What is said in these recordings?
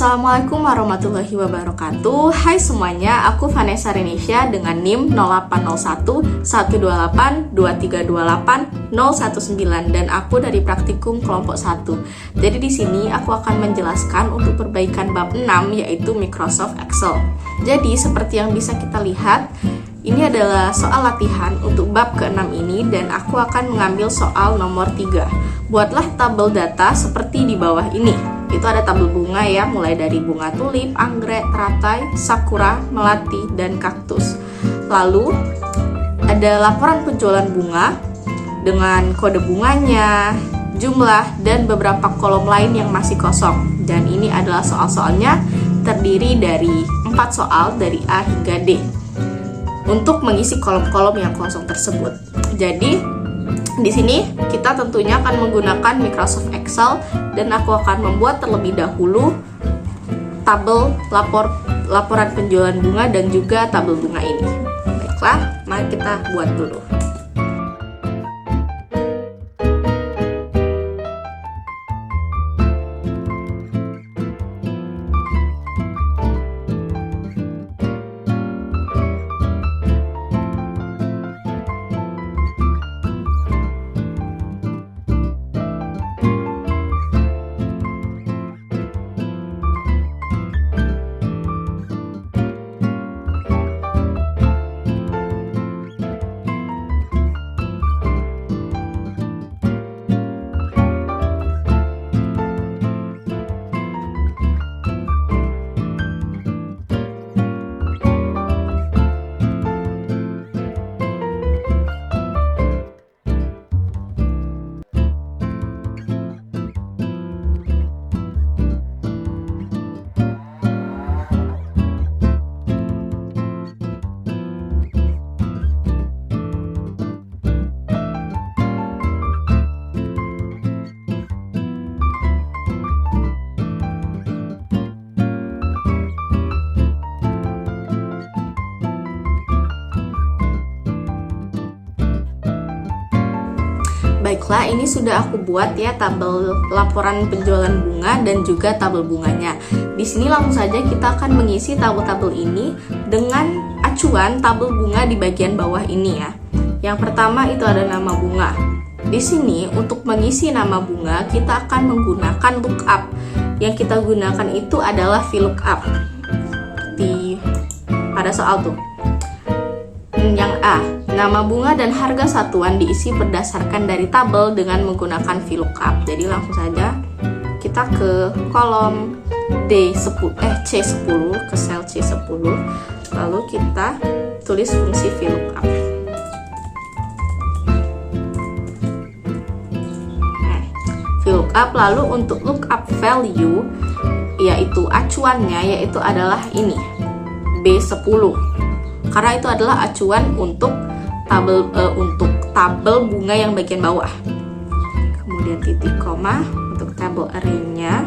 Assalamualaikum warahmatullahi wabarakatuh. Hai semuanya, aku Vanessa Renisha dengan NIM 0801 128 2328 019 dan aku dari praktikum kelompok 1. Jadi di sini aku akan menjelaskan untuk perbaikan bab 6 yaitu Microsoft Excel. Jadi seperti yang bisa kita lihat, ini adalah soal latihan untuk bab ke-6 ini dan aku akan mengambil soal nomor 3. Buatlah tabel data seperti di bawah ini. Itu ada tabel bunga ya, mulai dari bunga tulip, anggrek, teratai, sakura, melati, dan kaktus. Lalu ada laporan penjualan bunga dengan kode bunganya, jumlah, dan beberapa kolom lain yang masih kosong. Dan ini adalah soal-soalnya terdiri dari 4 soal dari A hingga D untuk mengisi kolom-kolom yang kosong tersebut. Jadi di sini kita tentunya akan menggunakan Microsoft Excel dan aku akan membuat terlebih dahulu tabel laporan penjualan bunga dan juga tabel bunga ini. Baiklah, mari kita buat dulu. Baiklah, ini sudah aku buat ya tabel laporan penjualan bunga dan juga tabel bunganya. Di sini langsung saja kita akan mengisi tabel-tabel ini dengan acuan tabel bunga di bagian bawah ini ya. Yang pertama itu ada nama bunga. Di sini untuk mengisi nama bunga kita akan menggunakan lookup. Yang kita gunakan itu adalah VLOOKUP. Pada soal tuh. Yang A, nama bunga dan harga satuan diisi berdasarkan dari tabel dengan menggunakan VLOOKUP. Jadi langsung saja kita ke kolom C10, ke sel C10. Lalu kita tulis fungsi VLOOKUP. VLOOKUP, lalu untuk lookup value yaitu acuannya yaitu adalah ini B10. Karena itu adalah acuan untuk tabel bunga yang bagian bawah. Kemudian titik koma untuk tabel array-nya.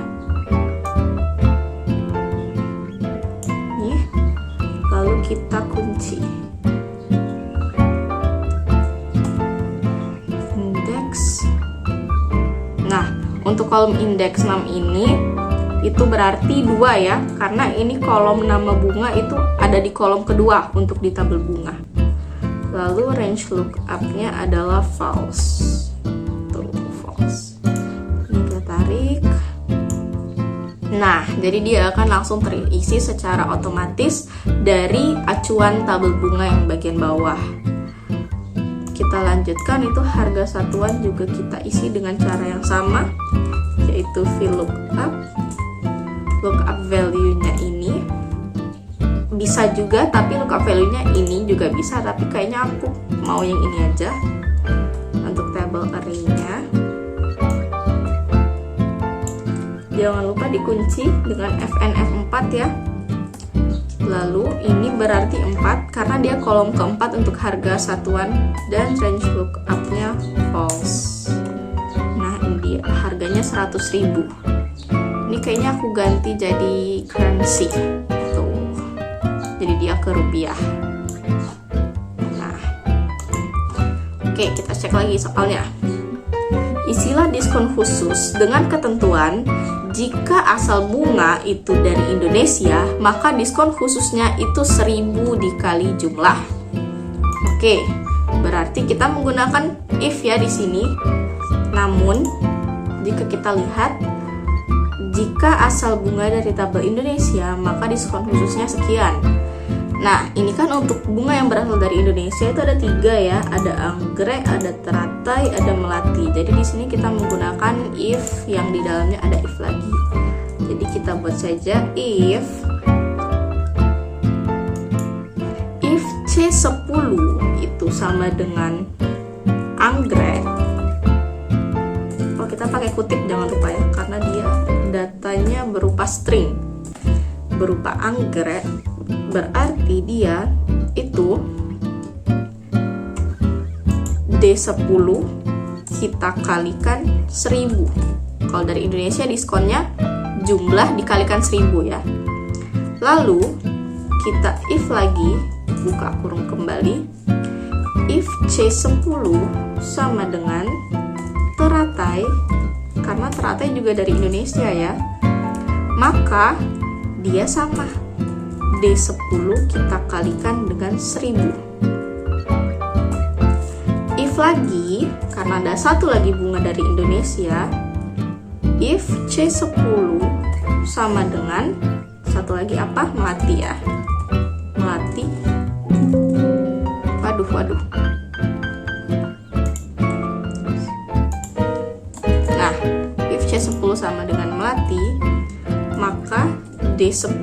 Nih. Lalu kita kunci. Indeks. Nah, untuk kolom indeks 6 ini itu berarti 2 ya, karena ini kolom nama bunga itu ada di kolom kedua untuk di tabel bunga. Lalu range lookup-nya adalah false. Tuh, false. Ini kita tarik. Nah, jadi dia akan langsung terisi secara otomatis dari acuan tabel bunga yang bagian bawah. Kita lanjutkan, itu harga satuan juga kita isi dengan cara yang sama, yaitu VLOOKUP. Lookup value-nya ini bisa juga, tapi lookup value-nya ini juga bisa, tapi kayaknya aku mau yang ini aja. Untuk tabel array-nya jangan lupa dikunci dengan FNF4 ya. Lalu ini berarti 4 karena dia kolom keempat untuk harga satuan dan range lookup-nya false. Nah, ini dia harganya 100.000. Ini kayaknya aku ganti jadi currency. Tuh. Jadi dia ke rupiah. Nah. Oke, kita cek lagi soalnya. Isilah diskon khusus dengan ketentuan Jika asal bunga itu dari Indonesia, maka diskon khususnya itu 1000 dikali jumlah. Oke, berarti kita menggunakan if ya di sini. Namun, jika kita lihat, jika asal bunga dari tabel Indonesia, maka diskon khususnya sekian. Nah, ini kan untuk bunga yang berasal dari Indonesia itu ada 3 ya, ada anggrek, ada teratai, ada melati. Jadi di sini kita menggunakan if yang di dalamnya ada if lagi. Jadi kita buat saja if C10 itu sama dengan anggrek. Oh, kita pakai kutip jangan lupa ya, karena dia datanya berupa string, berupa anggrek. Berarti dia itu D10 kita kalikan 1000. Kalau dari Indonesia diskonnya jumlah dikalikan 1000 ya. Lalu kita if lagi, buka kurung kembali, if C10 sama dengan teratai, karena teratai juga dari Indonesia ya, maka dia sama, D10 kita kalikan dengan 1000. If lagi, karena ada satu lagi bunga dari Indonesia, if C10 sama dengan satu lagi apa? Melati ya. Melati. Waduh. Nah, if C10 sama dengan melati, maka D10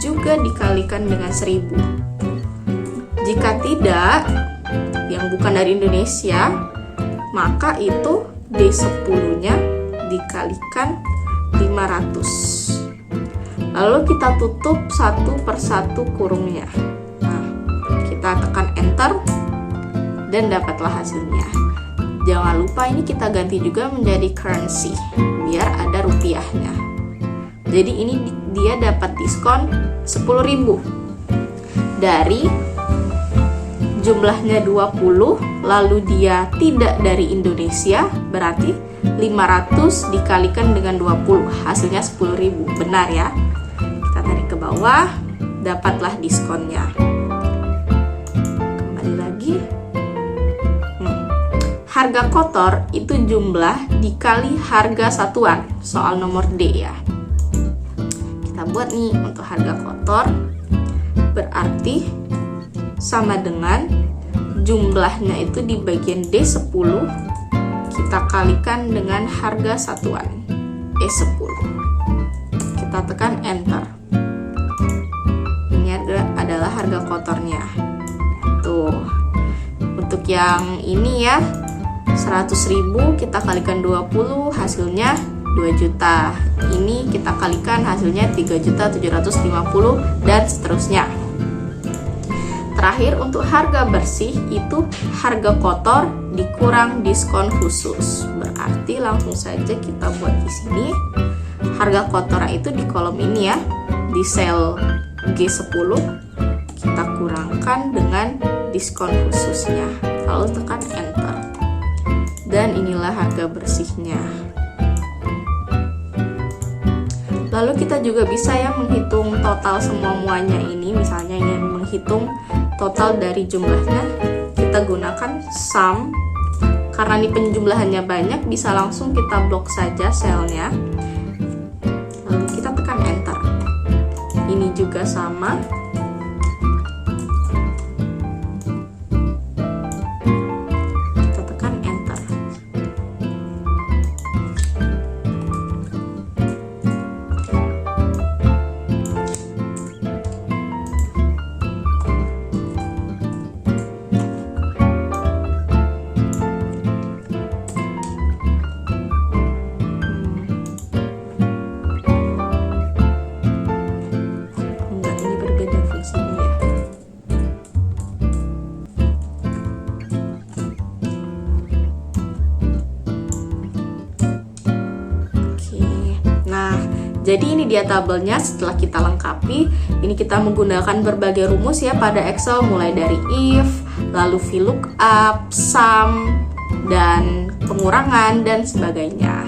juga dikalikan dengan 1000. Jika tidak, yang bukan dari Indonesia, maka itu D10-nya dikalikan 500. Lalu kita tutup satu persatu kurungnya. Nah, kita tekan enter dan dapatlah hasilnya. Jangan lupa ini kita ganti juga menjadi currency biar ada rupiahnya. Jadi ini dia dapat diskon 10.000 dari jumlahnya 20, lalu dia tidak dari Indonesia, berarti 500 dikalikan dengan 20, hasilnya 10.000. Benar ya? Kita tarik ke bawah, dapatlah diskonnya. Kembali lagi. Harga kotor itu jumlah dikali harga satuan, soal nomor D ya. Buat nih untuk harga kotor, berarti sama dengan jumlahnya itu di bagian D10 kita kalikan dengan harga satuan E10. Kita tekan enter. Ini adalah harga kotornya. Tuh, untuk yang ini ya 100.000 kita kalikan 20, hasilnya 2 juta. Ini kita kalikan hasilnya 3.750 dan seterusnya. Terakhir untuk harga bersih itu harga kotor dikurang diskon khusus. Berarti langsung saja kita buat di sini. Harga kotor itu di kolom ini ya, di sel G10 kita kurangkan dengan diskon khususnya. Lalu tekan enter. Dan inilah harga bersihnya. Lalu kita juga bisa ya menghitung total semuanya ini. Misalnya ingin menghitung total dari jumlahnya, kita gunakan sum. Karena ini penjumlahannya banyak, bisa langsung kita blok saja selnya. Lalu kita tekan enter. Ini juga sama. Kita tekan enter. Jadi ini dia tabelnya setelah kita lengkapi. Ini kita menggunakan berbagai rumus ya pada Excel, mulai dari if, lalu VLOOKUP, sum, dan pengurangan, dan sebagainya.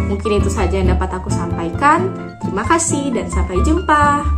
Mungkin itu saja yang dapat aku sampaikan. Terima kasih dan sampai jumpa.